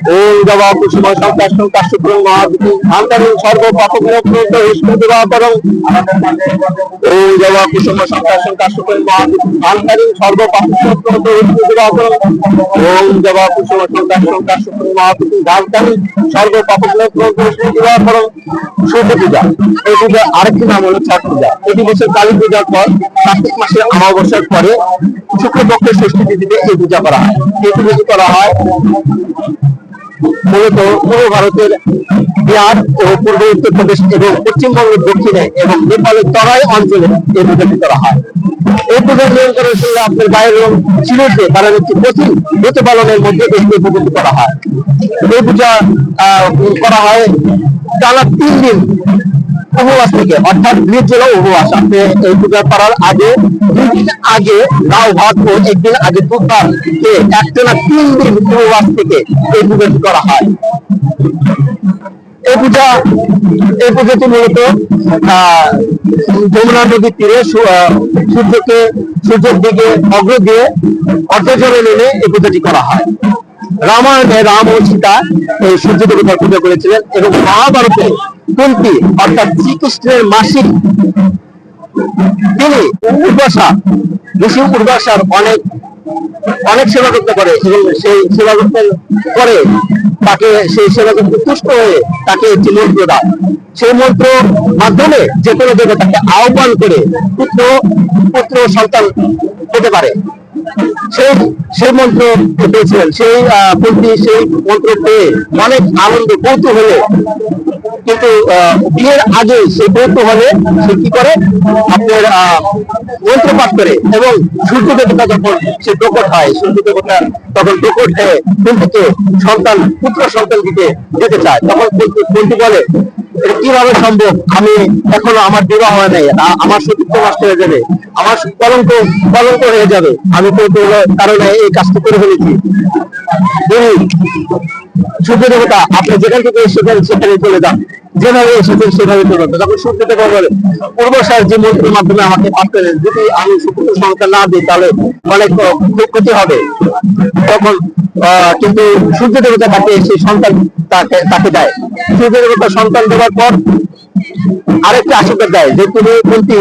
ওম দেবা কুসুম সংকাষ্টং কাশ্যপুরং মহাবিতি ধান্তারিং সর্ব পাপগ্নপ্রত বিষ্ণু দিবাকরং ওম দেবা কুসুম সংকাষ্টং কাশ্যপুরং মহাবিতি ধান্তারিং সর্ব পাপগ্নপ্রত বিষ্ণু দিবাকরং ওম দেবা কুসুম সংকাষ্টং কাশ্যপুরং মহাবিতি ধান্তারিং সর্ব পাপগ্নপ্রত বিষ্ণু দিবাকরং। সূর্য পূজা, এই পূজার আরেকটি নাম হলো ছট পূজা। প্রতি বছর কালী পূজার পর কার্তিক মাসের অমাবস্যার পরে শুক্লপক্ষের ষষ্ঠী তিথিতে এই পূজা করা হয়। এই পূজাটি করা হয় মূলত পূর্ব ভারতের বিহার ও পূর্ব উত্তরপ্রদেশ এবং পশ্চিমবঙ্গের দক্ষিণে এবং নেপালের তরাই অঞ্চলে এই পূজাটি করা হয়। এই পূজার নিয়ম করার সঙ্গে আপনার গায়ের রং চিরতে কারণ একটি কঠিন ব্রত পালনের মধ্যে এই পূজাটি করা হয়। এই পূজা করা হয় টানা 3 দিন উপবাস থেকে, অর্থাৎ নির্জলা উপবাস। আপনি এই পূজা করার আগে 2 দিন আগে লাউ ভাত ও 1 দিন আগে দুধ ভাত খেয়ে একটানা 3 দিন উপবাস থেকে এই পূজাটি করা হয়। এই পূজাটি মূলত যমুনা নদীর তীরে সূর্যের দিকে অগ্র দিয়ে অর্ধজলে নেমে এই পূজাটি করা হয়। রামায়ণে রাম ও সীতা এই সূর্য দেবতার পূজা করেছিলেন এবং মহাভারতে কুন্তী অর্থাৎ শ্রীকৃষ্ণের মাসি তিনি ঋষি উর্বাসার অনেক সেবা করতে পারে এবং সেই সেবা করতে পরে তাকে সেই সেবা করতে তুষ্ট হয়ে তাকে একটি মন্ত্র দেয়। সেই মন্ত্র মাধ্যমে যে কোনো দেবতাকে আহ্বান করে পুত্র সন্তান পেতে পারে। সেই মন্ত্র পেয়েছিলেন সেই কুন্তী। সেই মন্ত্র পেয়ে অনেক আনন্দ কৌতূহলে, কিন্তু বিয়ের আগে সেই কৌতূহলে সে কি করে আপনার মন্ত্র পাঠ করে এবং সূর্য দেবতা যখন সে প্রকট হয়, সূর্য দেবতা তখন প্রকট হয়ে কুন্তীকে পুত্র সন্তান দিতে যেতে চায়। তখন কুন্তী বলে কিভাবে সম্ভব, আমি এখনো আমার বিবাহ হয় নাই, আমার সতীত্ব নষ্ট হয়ে যাবে, আমার কলঙ্ক হয়ে যাবে, আমি কৌতূহল কারণে এই কাজটা করে ফেলেছি। সূর্য দেবতা আপনি যেখান থেকে এসেছেন সেখানে চলে যান, যেভাবে এসেছেন সেভাবে চলে যান। তখন সূর্য দেবতা বলে পূর্বশার যে মন্ত্রের মাধ্যমে আমাকে পাঠ করেন, যদি আমি সুপুত্র সন্তান না দিই তাহলে অনেক ক্ষতি হবে। তখন কিন্তু সূর্য দেবতা তাকে সেই সন্তান তাকে দেয়। সূর্য দেবতা সন্তান দেওয়ার পর আরেকটা আশীর্বাদ দেয় যে তুমি কুন্তী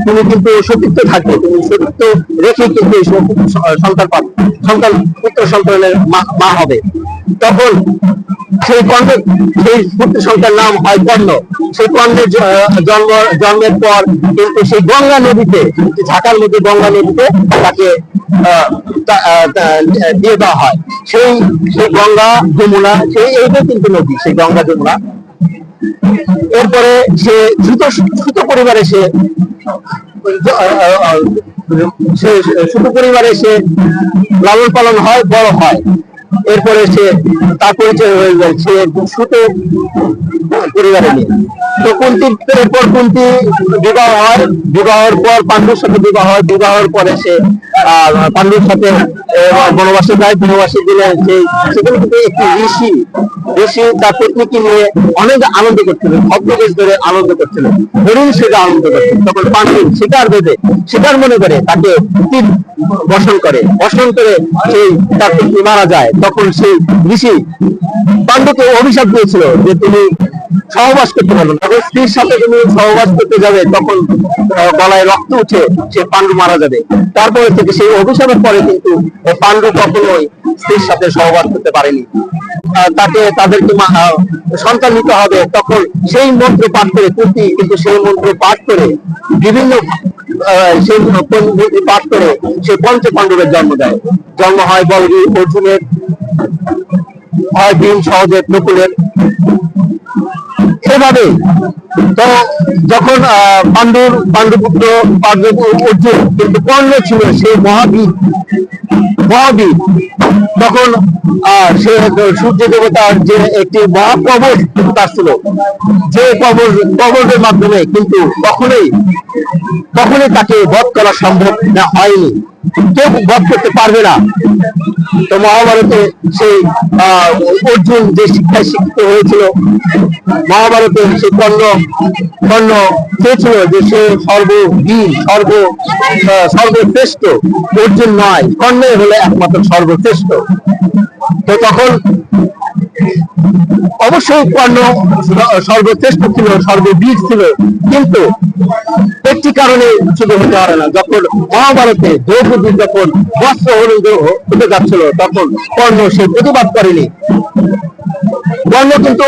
তুমি কিন্তু সতীত্ব থাকবে, তুমি সতীত্ব রেখে কিন্তু পুত্র সন্তানের মা হবে। তখন সেই পুত্র সন্তানের নাম হয় কর্ণ। সেই কর্ণের জন্মের পর কিন্তু সেই গঙ্গা নদীতে, ঢাকার মধ্যে গঙ্গা নদীতে তাকে দিয়ে দেওয়া হয়। সেই গঙ্গা যমুনা এইটাই কিন্তু নদী, সেই গঙ্গা যমুনা। এরপরে সে ছোট পরিবারে সে লালন পালন হয়, বড় হয়। এরপরে সে তার পরিচয় হয়ে যায় সে ছোট পরিবারে নিয়ে। তো এরপর কুন্তী বিবাহ হয়, বিবাহের পর পাণ্ডুর সাথে বিবাহ হয়। বিবাহের পরে সে পাণ্ডুর সাথে বনবাসে যায়। বনবাসে গেলে সেখানে কিন্তু একটি ঋষি তার পত্নীকে নিয়ে অনেক আনন্দ করছিলেন, ভক্তবেশ ধরে আনন্দ করছিলেন, হরিণ সেটা আনন্দ করছিলেন। তখন পাণ্ডু শিকার মনে করে তাকে তীর বর্ষণ করে সেই তার পত্নী মারা যায়। তখন সেই ঋষি পাণ্ডুকে অভিশাপ দিয়েছিল যে তুমি সহবাস করতে পারবে, তখন স্ত্রীর সাথে তুমি সহবাস করতে যাবে তখন গলায় রক্ত উঠে সে পাণ্ডু মারা যাবে। তারপরে থেকে সেই অভিশাপের পরে কিন্তু পাণ্ডু কখনোই স্ত্রীর সাথে সহবাস করতে পারেনি। তাদেরকে সন্তান নিতে হবে, তখন সেই মন্ত্র পাঠ করে কুন্তী কিন্তু সেই মন্ত্র পাঠ করে বিভিন্ন সেই পাঠ করে সে পঞ্চ পাণ্ডবের জন্ম হয় বলবি, অর্জুনের হয়, ভীম, সহদেব, নকুলের। এভাবে তো যখন পাণ্ডুপুত্র অর্জুন কিন্তু কর্ণ ছিল সে মহাবীর, তখন সে সূর্য দেবতার যে একটি মহাকবচ তার ছিল, যে কবচের মাধ্যমে কিন্তু কখনোই তাকে বধ করা সম্ভব না হয়নি, কেউ বধ করতে পারবে না। তো মহাভারতে সেই অর্জুন যে শিক্ষায় শিক্ষিত হয়েছিল, মহাভারতে সেই কর্ণ চেয়েছিল যে সে সর্বশ্রেষ্ঠ, অর্জুন নয়, কর্ণই হলো একমাত্র সর্বশ্রেষ্ঠ। তো তো তখন অবশ্যই কর্ণ সর্বশ্রেষ্ঠ ছিল, সর্ববীর ছিল, কিন্তু একটি কারণে শুধু হতে পারে না। যখন মহাভারতে দ্রৌপদী যখন বস্ত্র হলুদ হতে যাচ্ছিল, তখন কর্ণ সে প্রতিবাদ করেনি। কর্ণ কিন্তু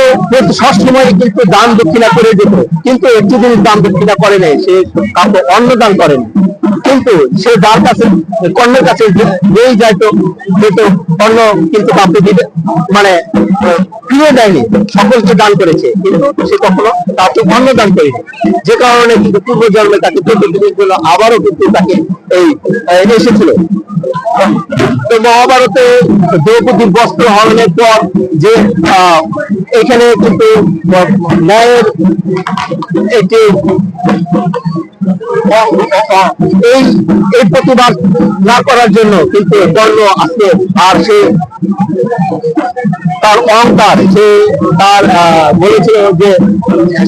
সবসময় কিন্তু দান দক্ষিণা করে যেত, কিন্তু একটি জিনিস দান দক্ষিণা করে নাই, সে কাউকে অন্ন দান করেনি। কিন্তু সে যার কাছে কর্ণের কাছে যেই যাইতো যেত, কর্ণ কিন্তু কাউকে দিতে মানে ফিরে দেয়নি, সকলকে দান করেছে, কিন্তু সে কখনো কাউকে অন্ন দান করেনি। যে কারণে কিন্তু পূর্ব জন্মে তাকে প্রতিদিনের জন্য আবারও কিন্তু তাকে এই এসেছিল। তো মহাভারতে দ্রৌপদীর বস্ত্র হরণের পর যে এখানে কিন্তু ন্যায়ের একটি এই প্রতিবাদ না করার জন্য কিন্তু কর্ণ আজকে আর সে তার অহংকার, সে তার বলেছিল যে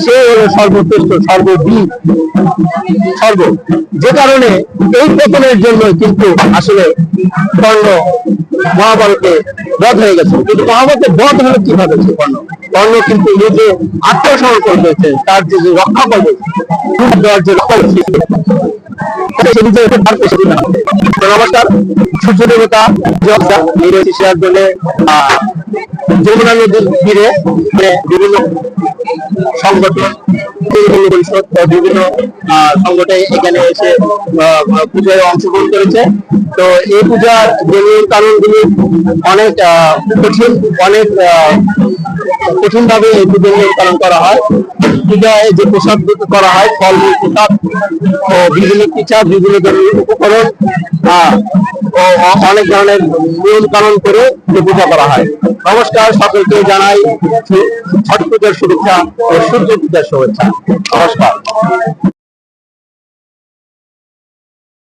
সে হলো সর্বশ্রেষ্ঠ, সর্ববীর, সর্ব, যে কারণে এই পতনের জন্য কিন্তু আসলে কর্ণ মহাভারতে বধ হয়ে গেছে। কিন্তু মহাভারতে বধ হলো কিভাবে? কর্ণ কিন্তু নিজে আত্মসমর্পণ করেছে, তার যে রক্ষা করবে দেওয়ার যে রক্ষা নমস্কার। সূর্য দেবতা জন্য যমুনা নদীর তীরে বিভিন্ন সংগঠন, বিভিন্ন সংগঠন এখানে এসে পূজায় অংশগ্রহণ করেছে। তো এই পূজার যে নিয়ম কানুনগুলি অনেক কঠিন, অনেক কঠিন ভাবে এই পূজার নিয়ম পালন করা হয়। পূজায় যে প্রসাদ করা হয়, ফলমূল প্রসাদ ও বিভিন্ন পিঠা, বিভিন্ন ধরনের উপকরণ ও অনেক ধরনের নিয়ম কানুন করে পূজা করা হয়। নমস্কার, সকলকে জানাই ছট পূজার শুভেচ্ছা ও সূর্য পূজার শুভেচ্ছা। নমস্কার।